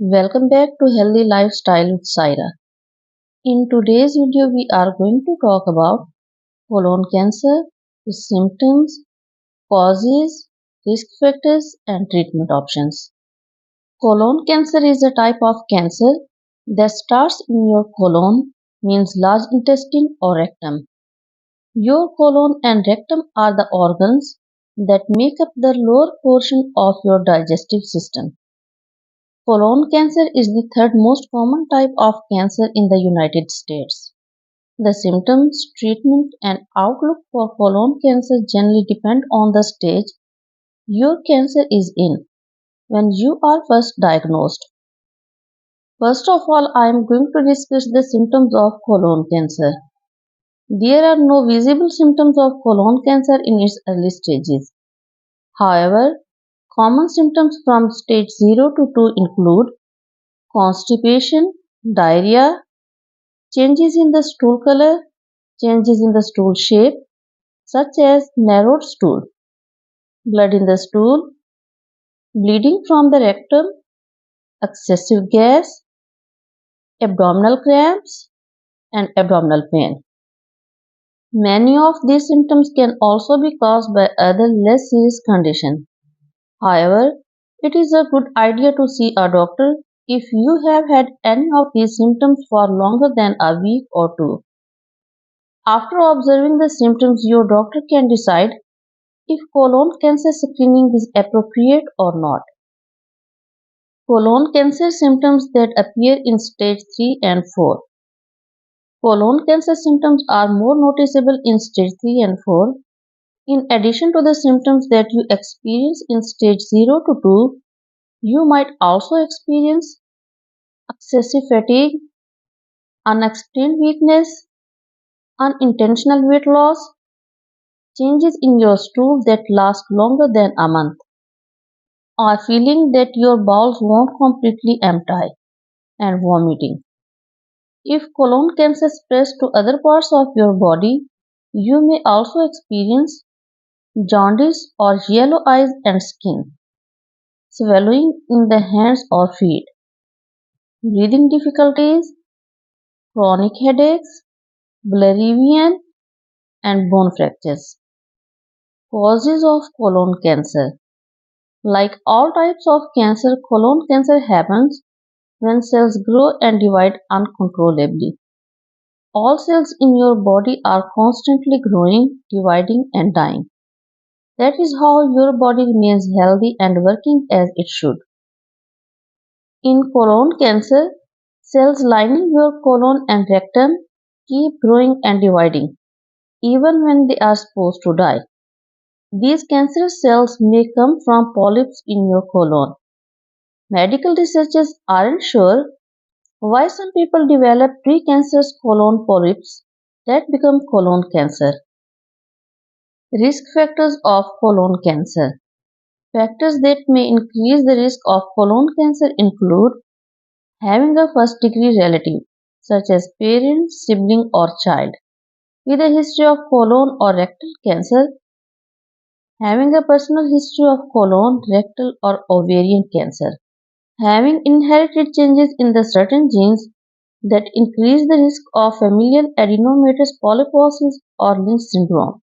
Welcome back to Healthy Lifestyle with Saira. In today's video, we are going to talk about colon cancer, the symptoms, causes, risk factors, and treatment options. Colon cancer is a type of cancer that starts in your colon, means large intestine or rectum. Your colon and rectum are the organs that make up the lower portion of your digestive system. Colon cancer is the third most common type of cancer in the United States. The symptoms, treatment, and outlook for colon cancer generally depend on the stage your cancer is in when you are first diagnosed. First of all, I am going to discuss the symptoms of colon cancer. There are no visible symptoms of colon cancer in its early stages. However, common symptoms from stage 0 to 2 include constipation, diarrhea, changes in the stool color, changes in the stool shape, such as narrowed stool, blood in the stool, bleeding from the rectum, excessive gas, abdominal cramps, and abdominal pain. Many of these symptoms can also be caused by other less serious conditions. However, it is a good idea to see a doctor if you have had any of these symptoms for longer than a week or two. After observing the symptoms, your doctor can decide if colon cancer screening is appropriate or not. Colon cancer symptoms that appear in stage 3 and 4. Colon cancer symptoms are more noticeable in stage 3 and 4. In addition to the symptoms that you experience in stage 0 to 2, you might also experience excessive fatigue, unexplained weakness, unintentional weight loss, changes in your stool that last longer than a month, or feeling that your bowels won't completely empty, and vomiting. If colon cancer spreads to other parts of your body, you may also experience jaundice or yellow eyes and skin, swallowing in the hands or feet, breathing difficulties, chronic headaches, blurry vision, and bone fractures. Causes of colon cancer. Like all types of cancer, colon cancer happens when cells grow and divide uncontrollably. All cells in your body are constantly growing, dividing, and dying. That is how your body remains healthy and working as it should. In colon cancer, cells lining your colon and rectum keep growing and dividing, even when they are supposed to die. These cancerous cells may come from polyps in your colon. Medical researchers aren't sure why some people develop precancerous colon polyps that become colon cancer. Risk factors of colon cancer. Factors that may increase the risk of colon cancer include having a first degree relative, such as parent, sibling, or child, with a history of colon or rectal cancer, having a personal history of colon, rectal, or ovarian cancer, having inherited changes in the certain genes that increase the risk of familial adenomatous polyposis or Lynch syndrome,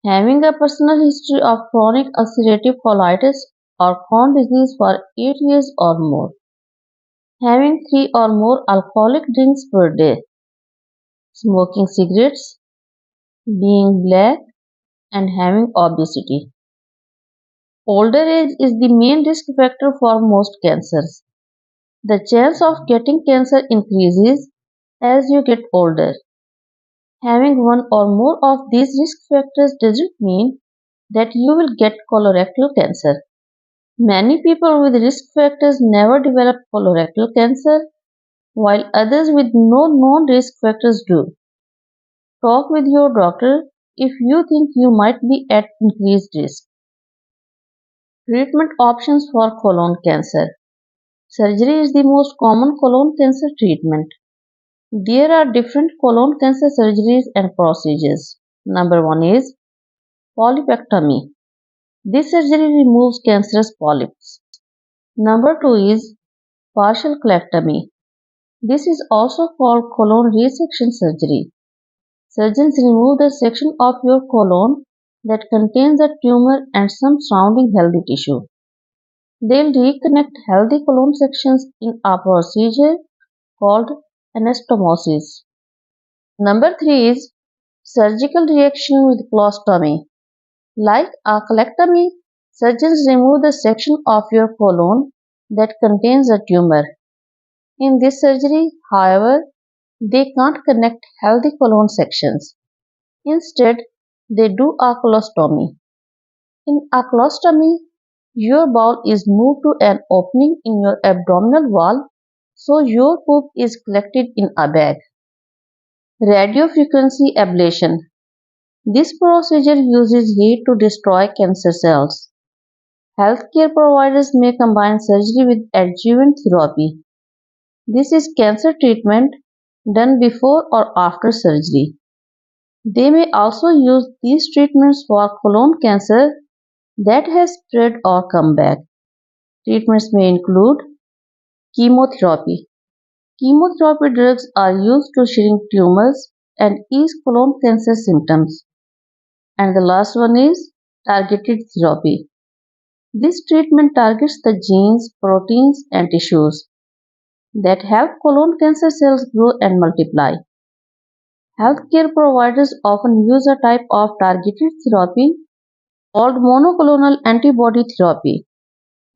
having a personal history of chronic ulcerative colitis or Crohn's disease for 8 years or more, having 3 or more alcoholic drinks per day, smoking cigarettes, being black, and having obesity. Older age is the main risk factor for most cancers. The chance of getting cancer increases as you get older. Having one or more of these risk factors doesn't mean that you will get colorectal cancer. Many people with risk factors never develop colorectal cancer, while others with no known risk factors do. Talk with your doctor if you think you might be at increased risk. Treatment options for colon cancer. Surgery is the most common colon cancer treatment. There are different colon cancer surgeries and procedures. Number 1 is polypectomy. This surgery removes cancerous polyps. Number 2 is Partial colectomy. This is also called colon resection surgery. Surgeons remove the section of your colon that contains a tumor and some surrounding healthy tissue. They'll reconnect healthy colon sections in a procedure called anastomosis. Number 3 is surgical reaction with colostomy. Like a colectomy, surgeons remove the section of your colon that contains a tumor. In this surgery, however, they can't connect healthy colon sections. Instead, they do a colostomy. In a colostomy, your bowel is moved to an opening in your abdominal wall so your poop is collected in a bag. Radiofrequency ablation. This procedure uses heat to destroy cancer cells. Healthcare providers may combine surgery with adjuvant therapy. This is cancer treatment done before or after surgery. They may also use these treatments for colon cancer that has spread or come back. Treatments may include chemotherapy. Chemotherapy drugs are used to shrink tumors and ease colon cancer symptoms. And the last one is targeted therapy. This treatment targets the genes, proteins, and tissues that help colon cancer cells grow and multiply. Healthcare providers often use a type of targeted therapy called monoclonal antibody therapy.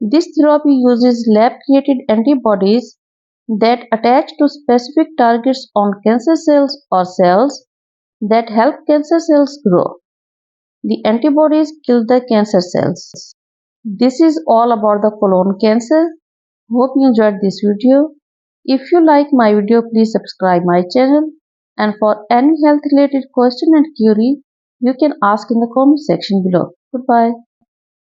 This therapy uses lab-created antibodies that attach to specific targets on cancer cells or cells that help cancer cells grow. The antibodies kill the cancer cells. This is all about the colon cancer. Hope you enjoyed this video. If you like my video, please subscribe my channel. And for any health related question and query, you can ask in the comment section below. Goodbye.